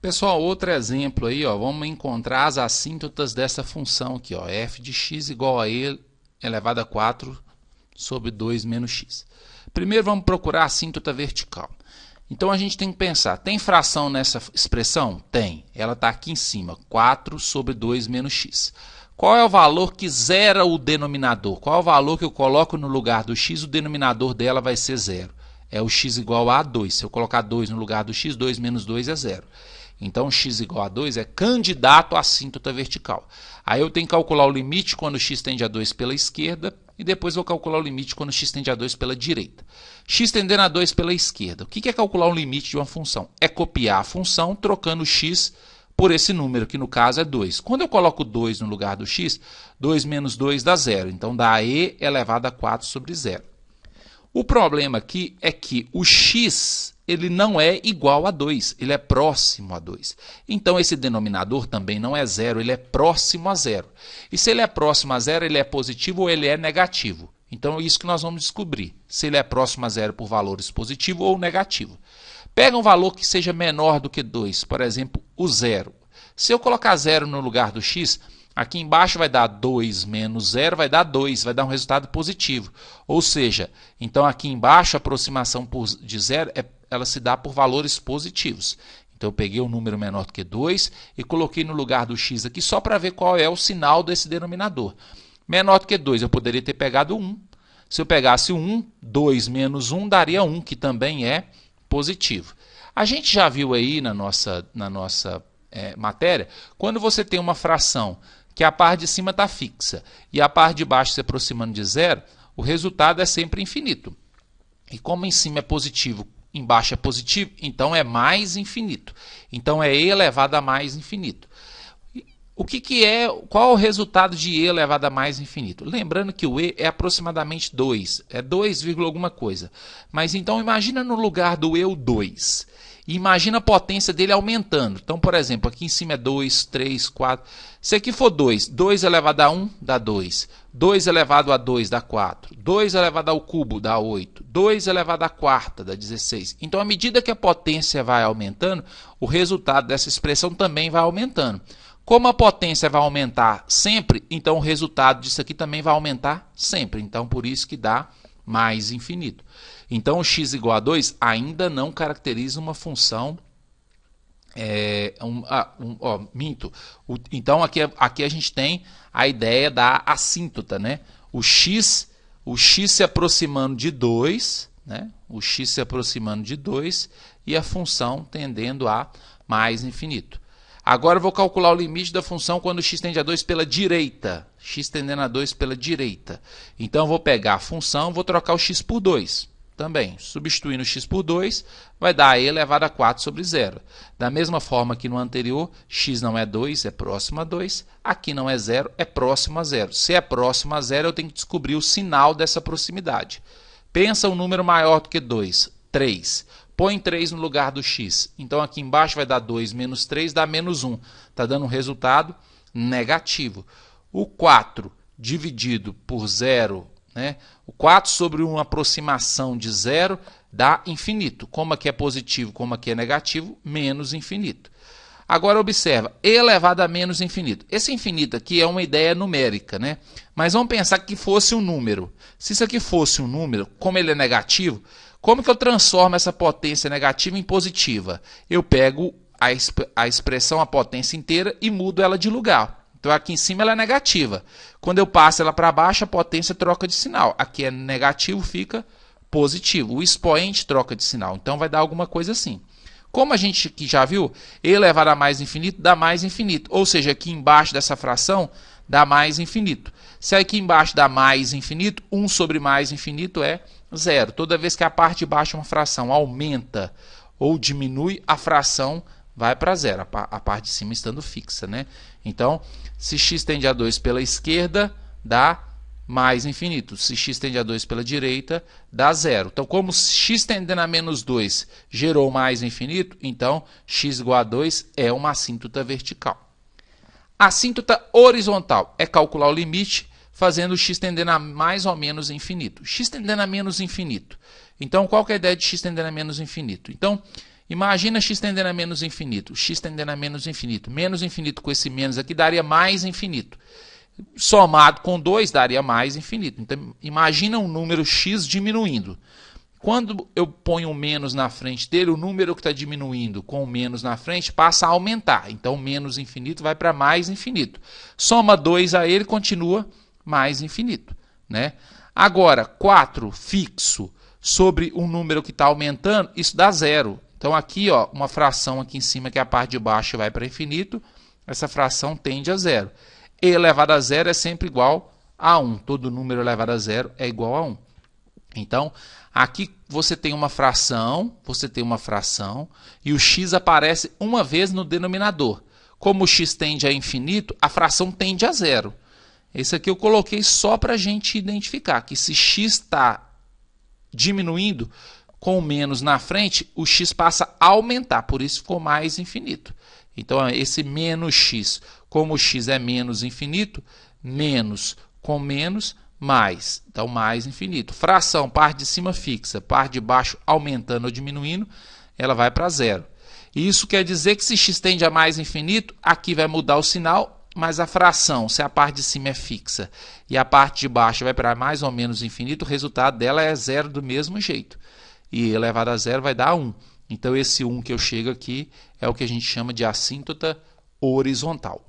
Pessoal, outro exemplo aí, ó, vamos encontrar as assíntotas dessa função aqui, ó, f de x igual a e elevado a 4 sobre 2 menos x. Primeiro vamos procurar a assíntota vertical. Então a gente tem que pensar, tem fração nessa expressão? Tem. Ela está aqui em cima, 4 sobre 2 menos x. Qual é o valor que zera o denominador? Qual é o valor que eu coloco no lugar do x? O denominador dela vai ser 0. É o x igual a 2. Se eu colocar 2 no lugar do x, 2 menos 2 é 0. Então, x igual a 2 é candidato à assíntota vertical. Aí eu tenho que calcular o limite quando x tende a 2 pela esquerda e depois vou calcular o limite quando x tende a 2 pela direita. X tendendo a 2 pela esquerda. O que é calcular o limite de uma função? É copiar a função trocando x por esse número, que no caso é 2. Quando eu coloco 2 no lugar do x, 2 menos 2 dá 0. Então, dá e elevado a 4 sobre 0. O problema aqui é que o x ele não é igual a 2, ele é próximo a 2. Então, esse denominador também não é 0, ele é próximo a 0. E se ele é próximo a 0, ele é positivo ou ele é negativo. Então, é isso que nós vamos descobrir, se ele é próximo a 0 por valores positivo ou negativo. Pega um valor que seja menor do que 2, por exemplo, o 0. Se eu colocar 0 no lugar do x, aqui embaixo vai dar 2 menos 0, vai dar 2, vai dar um resultado positivo. Ou seja, então aqui embaixo a aproximação de 0 ela se dá por valores positivos. Então eu peguei um número menor do que 2 e coloquei no lugar do x aqui só para ver qual é o sinal desse denominador. Menor do que 2, eu poderia ter pegado 1. Se eu pegasse 1, 2 menos 1 daria 1, que também é positivo. A gente já viu aí na nossa matéria, quando você tem uma fração que a parte de cima está fixa e a parte de baixo se aproximando de 0, o resultado é sempre infinito. E como em cima é positivo, embaixo é positivo, então é mais infinito. Então é e elevado a mais infinito. Qual é o resultado de e elevado a mais infinito? Lembrando que o e é aproximadamente 2, é 2, alguma coisa. Mas então imagina no lugar do e o 2. E imagina a potência dele aumentando. Então, por exemplo, aqui em cima é 2, 3, 4. Se aqui for 2, 2 elevado a 1 dá 2. 2 elevado a 2 dá 4. 2 elevado ao cubo dá 8. 2 elevado à quarta dá 16. Então, à medida que a potência vai aumentando, o resultado dessa expressão também vai aumentando. Como a potência vai aumentar sempre, então o resultado disso aqui também vai aumentar sempre. Então, por isso que dá mais infinito. Então, o x igual a 2 ainda não caracteriza uma função... Então, aqui a gente tem a ideia da assíntota, né? O x se aproximando de 2, né? O x se aproximando de 2 e a função tendendo a mais infinito. Agora eu vou calcular o limite da função quando x tende a 2 pela direita. X tendendo a 2 pela direita. Então, eu vou pegar a função e vou trocar o x por 2. Também, substituindo x por 2, vai dar e elevado a 4 sobre 0. Da mesma forma que no anterior, x não é 2, é próximo a 2. Aqui não é 0, é próximo a 0. Se é próximo a 0, eu tenho que descobrir o sinal dessa proximidade. Pensa um número maior do que 2, 3. Põe 3 no lugar do x. Então, aqui embaixo vai dar 2 menos 3, dá menos 1. Está dando um resultado negativo. O 4 dividido por 0, né? O 4 sobre uma aproximação de 0 dá infinito. Como aqui é positivo, como aqui é negativo, menos infinito. Agora, observa, e elevado a menos infinito. Esse infinito aqui é uma ideia numérica, né? Mas vamos pensar que fosse um número. Se isso aqui fosse um número, como ele é negativo, como que eu transformo essa potência negativa em positiva? Eu pego a expressão, a potência inteira, e mudo ela de lugar. Então, aqui em cima ela é negativa. Quando eu passo ela para baixo, a potência troca de sinal. Aqui é negativo, fica positivo. O expoente troca de sinal. Então, vai dar alguma coisa assim. Como a gente aqui já viu, e elevado a mais infinito dá mais infinito. Ou seja, aqui embaixo dessa fração dá mais infinito. Se aqui embaixo dá mais infinito, 1 sobre mais infinito é 0. Toda vez que a parte de baixo de uma fração aumenta ou diminui, a fração vai para 0, a parte de cima estando fixa, né? Então, se x tende a 2 pela esquerda, dá mais infinito. Se x tende a 2 pela direita, dá 0. Então, como x tendendo a menos 2 gerou mais infinito, então x igual a 2 é uma assíntota vertical. A assíntota horizontal é calcular o limite fazendo x tendendo a mais ou menos infinito. X tendendo a menos infinito. Então, qual que é a ideia de x tendendo a menos infinito? Então, Imagina x tendendo a menos infinito. X tendendo a menos infinito. Menos infinito com esse menos aqui daria mais infinito. Somado com 2 daria mais infinito. Então, imagina um número x diminuindo. Quando eu ponho um menos na frente dele, o número que está diminuindo com o menos na frente passa a aumentar. Então, menos infinito vai para mais infinito. Soma 2 a ele, continua mais infinito, né? Agora, 4 fixo sobre um número que está aumentando, isso dá zero. Então, aqui, ó, uma fração aqui em cima, que é a parte de baixo, vai para infinito. Essa fração tende a zero. E elevado a zero é sempre igual a 1. Todo número elevado a zero é igual a 1. Então, aqui você tem uma fração, e o x aparece uma vez no denominador. Como o x tende a infinito, a fração tende a zero. Esse aqui eu coloquei só para a gente identificar que se x está diminuindo com o menos na frente, o x passa a aumentar, por isso ficou mais infinito. Então, esse menos x, como o x é menos infinito, menos com menos, mais. Então, mais infinito. Fração, parte de cima fixa, parte de baixo aumentando ou diminuindo, ela vai para zero. E isso quer dizer que se x tende a mais infinito, aqui vai mudar o sinal, mas a fração, se a parte de cima é fixa e a parte de baixo vai para mais ou menos infinito, o resultado dela é zero do mesmo jeito. E elevado a zero vai dar 1. Então, esse 1 que eu chego aqui é o que a gente chama de assíntota horizontal.